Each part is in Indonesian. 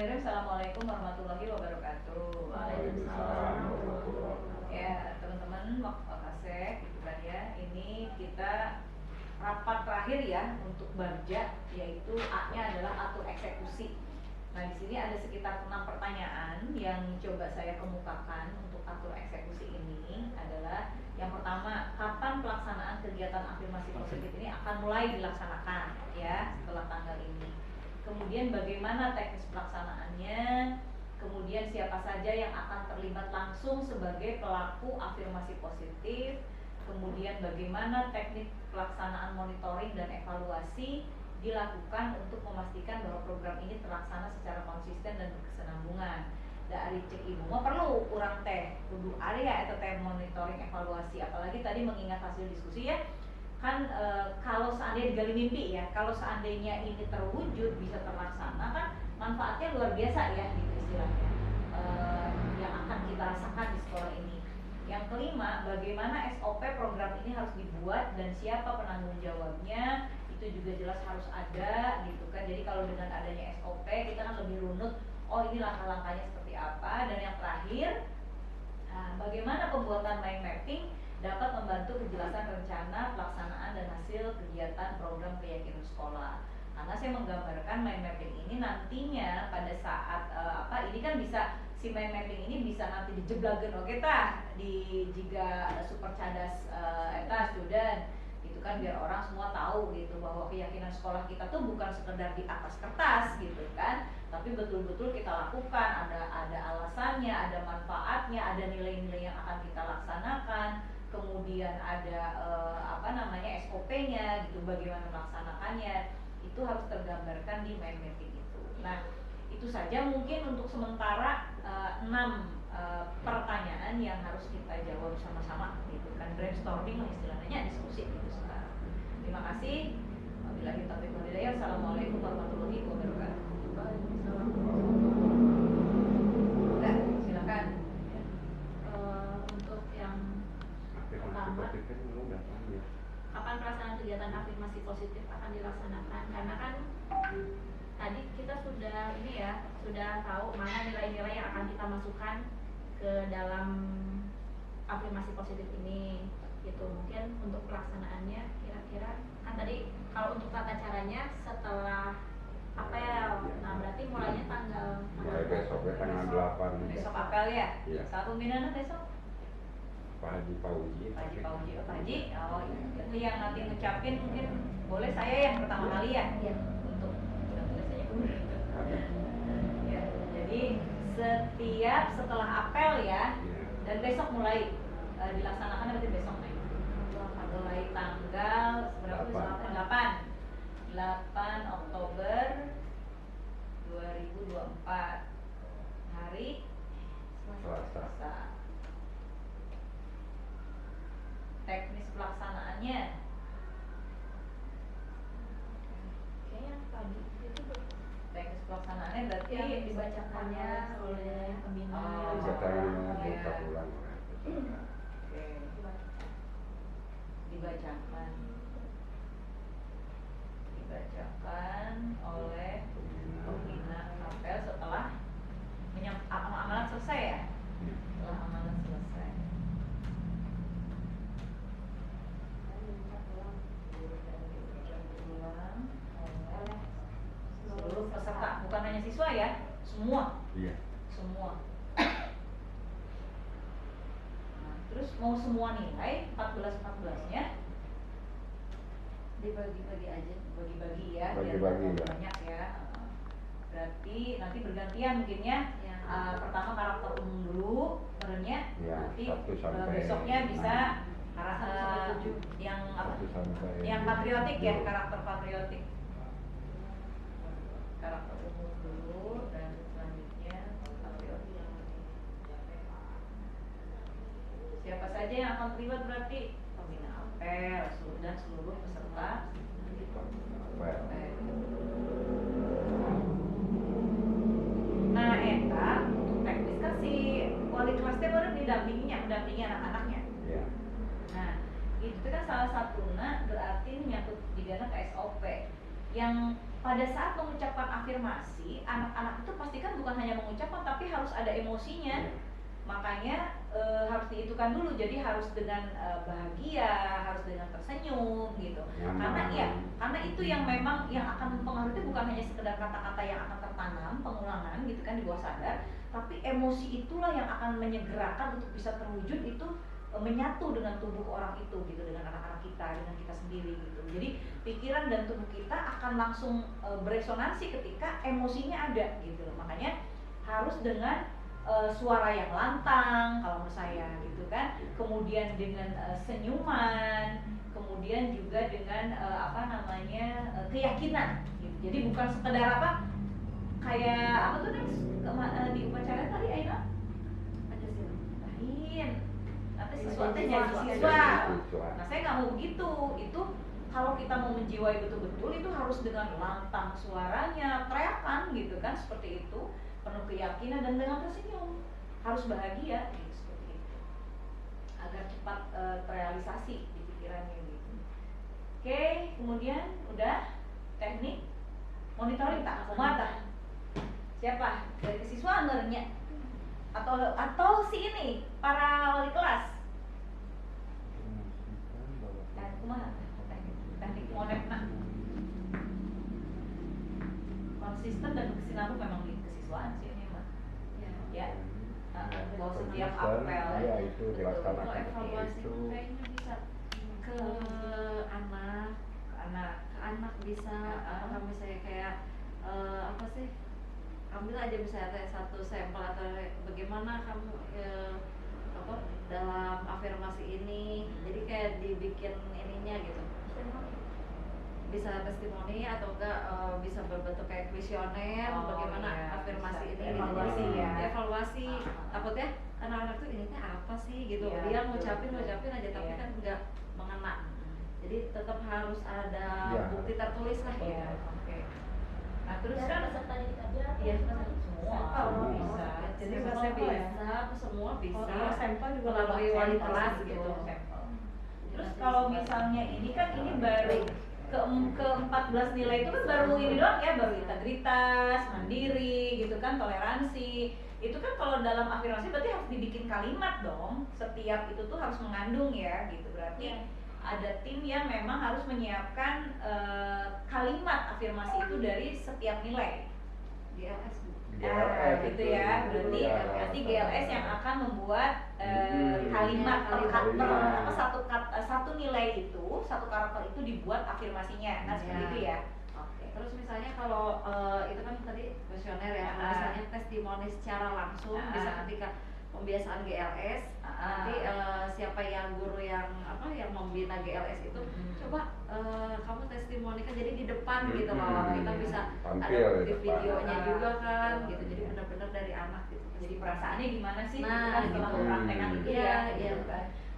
Bismillahirrahmanirrahim. Assalamualaikum warahmatullahi wabarakatuh. Waalaikumsalam warahmatullahi wabarakatuh. Ya teman-teman, makasih gitu kan ya. Ini kita rapat terakhir ya untuk Barja, yaitu A-nya adalah atur eksekusi. Nah di sini ada sekitar 6 pertanyaan yang coba saya kemukakan untuk atur eksekusi ini adalah yang pertama, kapan pelaksanaan kegiatan afirmasi positif ini akan mulai dilaksanakan ya setelah tanggal ini. Kemudian bagaimana teknis pelaksanaannya, kemudian siapa saja yang akan terlibat langsung sebagai pelaku afirmasi positif, kemudian bagaimana teknik pelaksanaan monitoring dan evaluasi dilakukan untuk memastikan bahwa program ini terlaksana secara konsisten dan berkesinambungan. Dari cek ibu mau perlu kurang teh kudu area atau teh monitoring evaluasi, apalagi tadi mengingat hasil diskusi ya kan, kalau seandainya digali mimpi ya, kalau seandainya ini terwujud bisa terlaksana kan manfaatnya luar biasa ya gitu istilahnya, yang akan kita rasakan di sekolah ini. Yang kelima, bagaimana SOP program ini harus dibuat dan siapa penanggung jawabnya, itu juga jelas harus ada gitu kan. Jadi kalau dengan adanya SOP kita kan lebih runut, oh ini langkah-langkahnya seperti apa. Dan yang terakhir, bagaimana pembuatan mind mapping dapat membantu kejelasan rencana, pelaksanaan, dan hasil kegiatan program keyakinan sekolah. Karena saya menggambarkan mind mapping ini nantinya pada saat ini kan bisa, si mind mapping ini bisa nanti dijeblagen oke tah di jika super cadas student gitu kan, biar orang semua tahu gitu bahwa keyakinan sekolah kita tuh bukan sekedar di atas kertas gitu kan, tapi betul-betul kita lakukan, ada alasannya, ada manfaatnya, ada nilai-nilai yang akan kita laksanakan, kemudian ada SOP-nya gitu, bagaimana melaksanakannya, itu harus tergambarkan di mind mapping itu. Nah, itu saja mungkin untuk sementara 6 pertanyaan yang harus kita jawab sama-sama gitu kan, brainstorming istilahnya, diskusi gitu sekarang. Terima kasih. Wabillahi taufiq wal hidayah. Assalamualaikum warahmatullahi wabarakatuh. Nah, silakan. Untuk yang pertama, kapan pelaksanaan kegiatan afirmasi positif akan dilaksanakan? Karena kan tadi kita sudah tahu mana nilai-nilai yang akan kita masukkan ke dalam afirmasi positif ini gitu. Mungkin untuk pelaksanaannya kira-kira kan tadi kalau untuk tata caranya setelah apel, nah berarti mulainya mulai besok ya, tanggal 8 besok apel ya? Iya. Saat pembinaan besok? Pak Haji Pauji. Oh itu yang nanti ngucapin mungkin boleh saya yang pertama kali ya? Iya. Untuk tulisnya ya, jadi setiap setelah apel ya, dan besok mulai dilaksanakan berarti besok nih, mulai tanggal berapa besok? 8 Oktober 2024 hari Selasa. Teknis pelaksanaannya kayaknya tadi itu teknis pelaksanaannya berarti yang dibacakannya oleh pembina. Kita pulang. Oke. Dibacakan oleh pembina apel setelah amalan selesai ya? Setelah amalan selesai. Oleh seluruh peserta, bukan hanya siswa ya, semua. Iya. Semua. Nah, terus mau semua nilai 14-14-nya dibagi-bagi aja, bagi-bagi ya, Bagi-bagi biar ya. banyak ya. Berarti nanti bergantian mungkin ya. Pertama karakter umum dulu, barunya Ya, nanti 1 sampai besoknya bisa yang apa? 1 sampai Yang patriotik ya, karakter patriotik. Karakter umum dulu dan selanjutnya patriotik. Siapa saja yang akan terlibat berarti pembina apel dan seluruh peserta apel. Nah, eta untuk teknis kan si wali kelas teh baru mendampingi anak-anaknya. Iya. Nah, itu kan salah satunya berarti menyangkut pidana ke SOP. Yang pada saat mengucapkan afirmasi, anak-anak itu pastikan bukan hanya mengucapkan tapi harus ada emosinya. Makanya harus diitukan dulu, jadi harus dengan bahagia, harus dengan tersenyum gitu. Karena itu yang memang yang akan mempengaruhi itu bukan hanya sekedar kata-kata yang akan tertanam pengulangan gitu kan di bawah sadar, tapi emosi itulah yang akan menyegerakan untuk bisa terwujud itu, menyatu dengan tubuh orang itu gitu, dengan anak-anak kita, dengan kita sendiri gitu. Jadi pikiran dan tubuh kita akan langsung beresonansi ketika emosinya ada gitu loh. Makanya harus dengan suara yang lantang kalau menurut saya gitu kan, kemudian dengan senyuman, kemudian juga dengan keyakinan gitu. Jadi bukan sekedar kayak tuh di upacara tadi Aina lain nanti sesuatu jadi siswa. Nah saya nggak mau begitu. Itu kalau kita mau menjiwai betul-betul itu harus dengan lantang suaranya, teriakan gitu kan, seperti itu, penuh keyakinan dan dengan tersenyum, harus bahagia gitu, seperti itu, agar cepat terrealisasi di pikirannya gitu. Oke, kemudian udah teknik monitoring tak kumata. Siapa dari kesiswaan barunya atau si ini para wali kelas? Dan kumaha teknik monetna konsisten dan berkesinambung memang di kesiswaan sih ini mah. Ya. Bahwa setiap apel ya itu dilaksanakan kalau evaluasi itu. kayaknya bisa ke anak bisa apakah misalnya kayak ambil aja misalnya satu sampel atau bagaimana kamu dalam afirmasi ini, jadi kayak dibikin ininya gitu, bisa testimoni atau enggak bisa berbentuk kayak kuesioner, bagaimana afirmasi ini evaluasi gitu. ya, evaluasi takutnya anak-anak tuh ini apa sih gitu ya, dia ngucapin aja tapi kan enggak mengena, jadi tetap harus ada bukti tertulis lah gitu. Oke. Nah terus kan peserta didik aja semua bisa, jadi semua bisa sampel juga melalui wali kelas gitu. Terus kalau misalnya ini kan ini baru ke 14 nilai itu kan baru ini doang ya, baru integritas, mandiri gitu kan, toleransi. Itu kan kalau dalam afirmasi berarti harus dibikin kalimat dong. Setiap itu tuh harus mengandung ya gitu. Berarti ada tim yang memang harus menyiapkan kalimat afirmasi itu dari setiap nilai. GLS gitu ya. Berarti GLS yang akan membuat kalimat satu nilai itu, satu karakter itu dibuat afirmasinya. Nah seperti itu ya. Terus misalnya kalau itu kan tadi kuesioner ya, misalnya testimoni secara langsung bisa ketika pembiasaan GLS, nanti siapa yang guru yang membina GLS itu coba kamu testimonikan, jadi di depan gitu loh, kita bisa ada di videonya juga kan gitu, jadi benar-benar dari anak gitu, jadi perasaannya gimana sih nah, setelah gitu. mempraktekkan itu ya.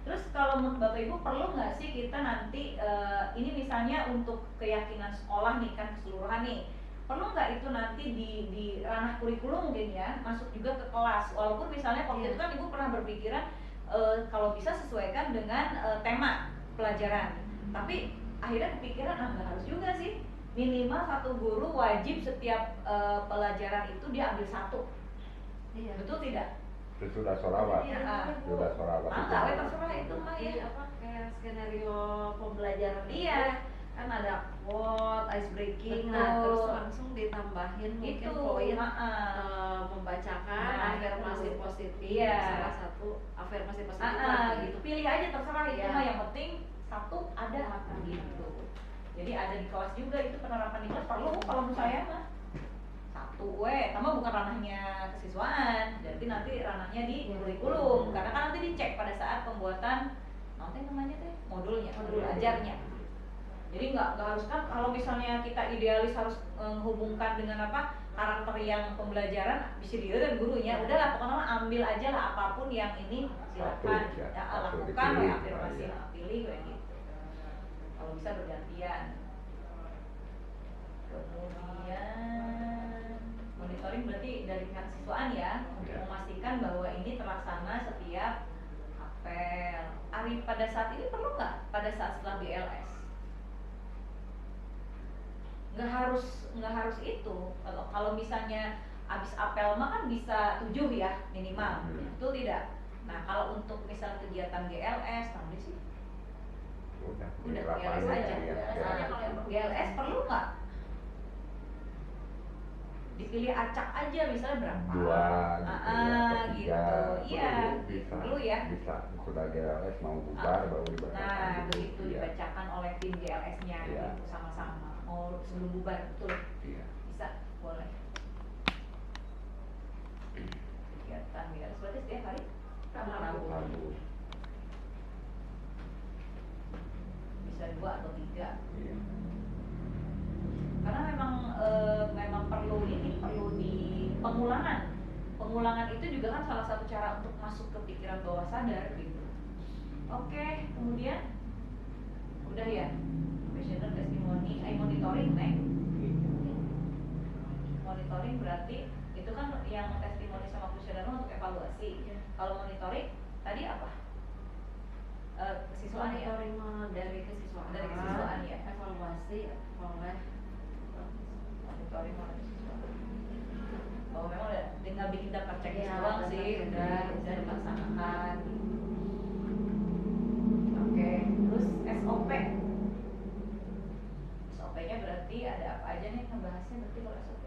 Terus kalau menurut Bapak Ibu perlu nggak sih kita nanti ini misalnya untuk keyakinan sekolah nih kan keseluruhan nih, perlu nggak itu nanti di ranah kurikulum mungkin ya, masuk juga ke kelas, walaupun misalnya waktu itu kan Ibu pernah berpikiran kalau bisa sesuaikan dengan tema pelajaran, tapi akhirnya kepikiran nggak harus juga sih, minimal satu guru wajib setiap pelajaran itu dia ambil satu. Betul tidak? Sudah solawat. Sudah solawat. Terserah itu mah ya. Kayak skenario pembelajaran. Kan ada quote, ice breaking, terus langsung ditambahin mungkin poin membacakan afirmasi positif, salah satu afirmasi positif gitu. Pilih aja terserah itu mah, yang penting satu ada gitu. Jadi ada di kelas juga, itu penerapan di kelas perlu kalau menurut saya mah. Satu tambah bukan ranahnya kesiswaan, jadi nanti ranahnya di kurikulum, karena kan nanti dicek pada saat pembuatan modulnya, modul ajarnya. Jadi nggak harus kan kalau misalnya kita idealis harus menghubungkan dengan karakter yang pembelajaran bisa dilihat gurunya, udahlah pokoknya ambil aja lah apapun yang ini silakan lakukan, afirmasi pilih kayak gitu. Kalau bisa bergantian. Kemudian monitoring berarti dari pihak siswaan ya, untuk memastikan bahwa ini terlaksana setiap apel. Ari pada saat ini perlu nggak pada saat setelah BLS? nggak harus itu. Kalau misalnya abis apel mah kan bisa 7 ya minimal, betul tidak? Nah kalau untuk misal kegiatan GLS, nanti sih udah GLS aja. GLS perlu nggak dipilih acak aja misalnya berapa? 2 gitu. Iya, perlu ya. Bisa sudah GLS mau bubar baru dibacakan. Nah begitu dibacakan oleh tim GLS-nya gitu, sama-sama. Mau sebelum bubar betul? Iya. Bisa, boleh. Kegiatan GLS berarti setiap hari? Rabu. Bisa 2 atau 3. Iya. Karena memang perlu di pengulangan itu juga kan salah satu cara untuk masuk ke pikiran bawah sadar gitu. Oke, kemudian udah ya questionnaire, testimoni, monitoring, monitoring berarti itu kan yang testimoni sama questionnaire untuk evaluasi. Kalau monitoring tadi apa? Kesiswaan ya? Monitoring dari kesiswaan ya. Evaluasi oleh monitoring oleh kesiswaan. Bahwa memang udah tinggal bikin daftar checklist doang sih, udah dilaksanakan. Oke, terus SOP. SOP-nya berarti ada apa aja nih ngebahasnya berarti kalau SOP?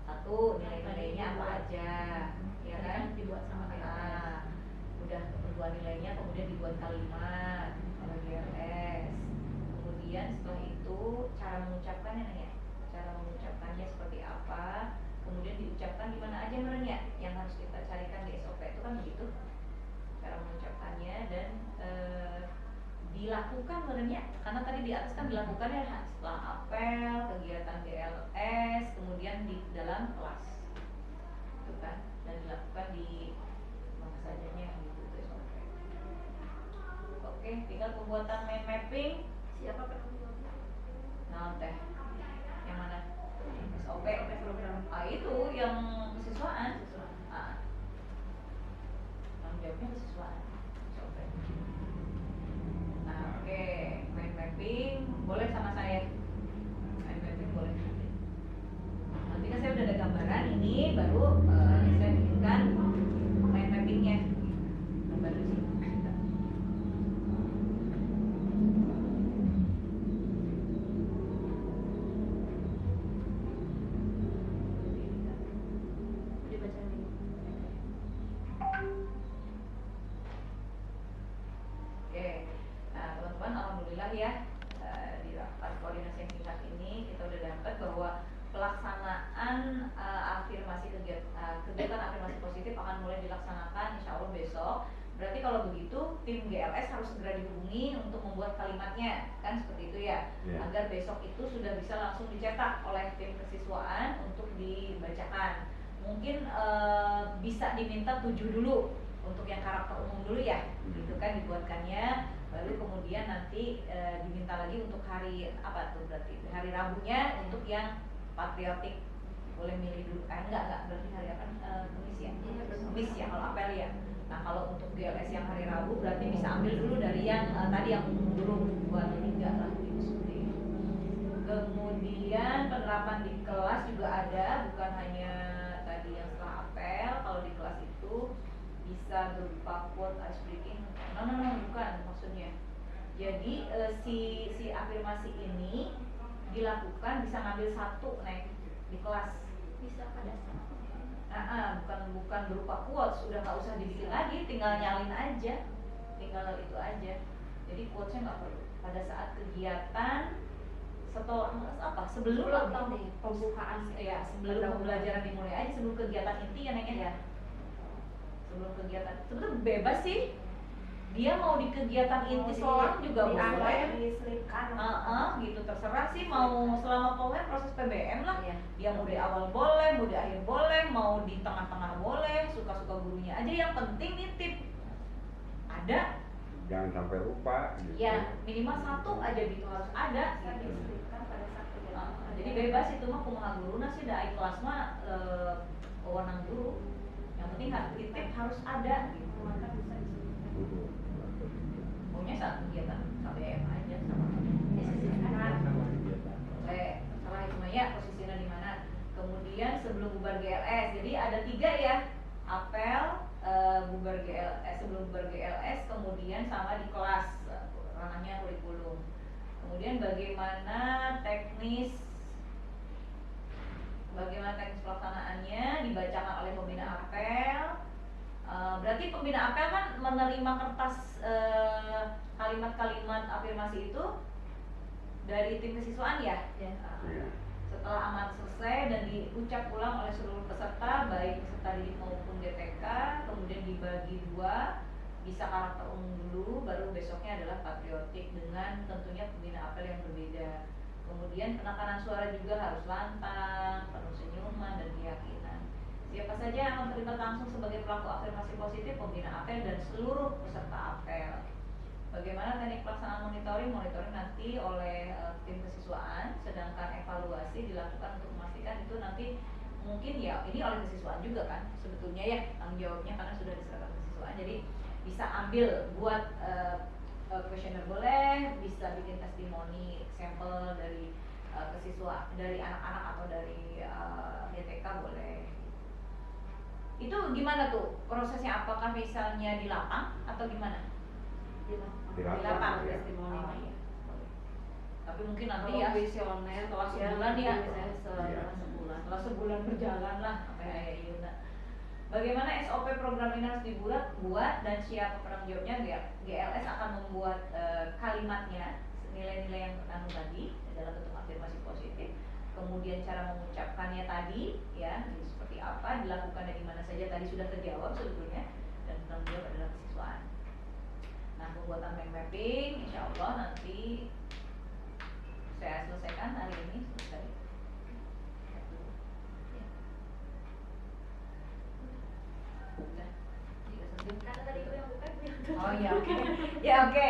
1, nilai-nilainya apa aja, ya kan? Dibuat sama udah ketentuan nilainya, kemudian dibuat kalimat oleh GLS. Kemudian setelah itu cara mengucapkannya ya, cara mengucapkannya seperti apa, kemudian diucapkan di mana aja merenya yang harus kita carikan di SOP itu kan begitu cara mengucapkannya. Dan dilakukan merenya karena tadi di atas kan dilakukan ya setelah apel, kegiatan GLS, kemudian di dalam kelas itu kan, dan dilakukan di mana sajanya gitu SOP. Oke, tinggal pembuatan mind mapping. Siapa penanggung? Nah, teh yang mana? SOP program. Itu yang kesiswaan. Tanggung jawabnya kesiswaan. SOP. Nah, oke, mind mapping boleh sama saya. Mind mapping boleh. Nanti kan saya udah ada gambaran ini, baru saya bikinkan mind mappingnya. Baru sih. Alhamdulillah ya, di rapat koordinasi yang singkat ini kita udah dapat bahwa pelaksanaan afirmasi kegiatan afirmasi positif akan mulai dilaksanakan insya Allah besok. Berarti kalau begitu tim GLS harus segera dihubungi untuk membuat kalimatnya, kan seperti itu ya, agar besok itu sudah bisa langsung dicetak oleh tim kesiswaan untuk dibacakan. Mungkin bisa diminta 7 dulu untuk yang karakter umum dulu ya, gitu kan dibuatkannya. Baru kemudian nanti diminta lagi untuk hari apa tuh, berarti hari Rabunya untuk yang patriotik boleh milih dulu. Enggak berarti hari apa? Kamis ya. Kamis ya kalau apel ya. Nah kalau untuk GLS yang hari Rabu berarti bisa ambil dulu dari yang tadi yang umum dulu 2 atau 3 lah gitu seperti itu. Kemudian penerapan di kelas juga ada, bukan hanya tadi yang setelah apel. Kalau di kelas itu bisa berupa quote, ice breaking. No, bukan maksudnya. Jadi si afirmasi ini dilakukan bisa ngambil 1 di kelas. Bisa pada saat. Bukan berupa quotes, udah nggak usah dibikin lagi, tinggal nyalin aja, tinggal itu aja. Jadi quotesnya nggak perlu. Pada saat kegiatan setelah apa? Sebelum atau pembukaan ya, sebelum pembelajaran dimulai aja, sebelum kegiatan inti ya nengnya ya. Sebelum kegiatan, sebetulnya bebas sih. Dia mau di kegiatan inti sekolah juga boleh, diselipkan, gitu terserah sih, mau selama pokoknya proses PBM lah. Dia mau di awal boleh, mau di akhir boleh, mau di tengah-tengah boleh, suka-suka gurunya aja. Yang penting nitip ada, jangan sampai lupa gitu. Ya minimal 1 aja gitu harus ada gitu. Jadi bebas itu mah kumaha guruna sih, da kelas mah wewenang guru. Yang penting titip harus ada gitu. Maka bisa pokoknya saat kegiatan KBM aja sama disisipkan boleh namanya, posisinya di mana. Kemudian sebelum bubar GLS, jadi ada 3 ya, apel, bubar GLS, sebelum bubar GLS, kemudian sama di kelas, ranahnya kurikulum. Kemudian bagaimana teknis pelaksanaannya, dibacakan oleh pembina apel. Berarti pembina apel kan menerima kertas kalimat-kalimat afirmasi itu dari tim kesiswaan ya. Iya. Setelah amanat selesai dan diucap ulang oleh seluruh peserta, baik peserta didik maupun DPK, kemudian dibagi 2, bisa karakter umum dulu, baru besoknya adalah patriotik dengan tentunya pembina apel yang berbeda. Kemudian penekanan suara juga harus lantang, penuh senyuman dan keyakinan. Siapa saja yang akan terlibat langsung sebagai pelaku afirmasi positif, pembina apel dan seluruh peserta apel. Bagaimana teknik pelaksanaan monitoring? Monitoring nanti oleh tim kesiswaan, sedangkan evaluasi dilakukan untuk memastikan itu nanti mungkin ya ini oleh kesiswaan juga kan sebetulnya ya tanggung jawabnya karena sudah diserahkan kesiswaan. Jadi bisa ambil buat kuesioner boleh, bisa bikin testimoni sampel dari kesiswa, dari anak-anak atau dari DTK boleh. Itu gimana tuh prosesnya? Apakah misalnya di lapang atau gimana? Di lapang, ya. testimoni. Oh, iya. Tapi mungkin nanti Kalau ya visioner setelah sebulan ya, misalnya setelah sebulan berjalan lah sampai Ayah Yuna. Bagaimana SOP program ini harus dibuat dan siapa penanggung jawabnya? GLS akan membuat kalimatnya, nilai-nilai yang tadi dalam bentuk afirmasi positif. Kemudian cara mengucapkannya tadi ya seperti apa, dilakukan dari mana saja tadi sudah terjawab sebetulnya, dan penanggung jawab adalah kesiswaan. Nah, pembuatan mind mapping insya Allah nanti saya selesaikan hari ini selesai. Karena tadi itu yang bukan. Oh ya, oke. Ya oke.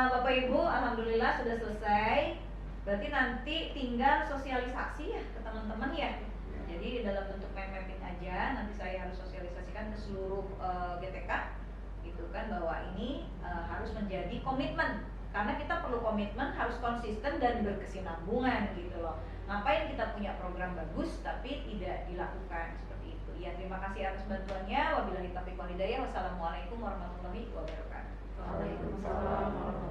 Bapak Ibu, alhamdulillah sudah selesai. Berarti nanti tinggal sosialisasi ya ke teman-teman ya. Jadi dalam bentuk mind mapping aja, nanti saya harus sosialisasikan ke seluruh GTK. Gitu kan, bahwa ini harus menjadi komitmen, karena kita perlu komitmen, harus konsisten dan berkesinambungan gitu loh. Ngapain kita punya program bagus tapi tidak dilakukan seperti itu ya. Terima kasih atas bantuannya. Wabillahi taufiq wal hidayah. Wassalamualaikum warahmatullahi wabarakatuh. Waalaikumsalam.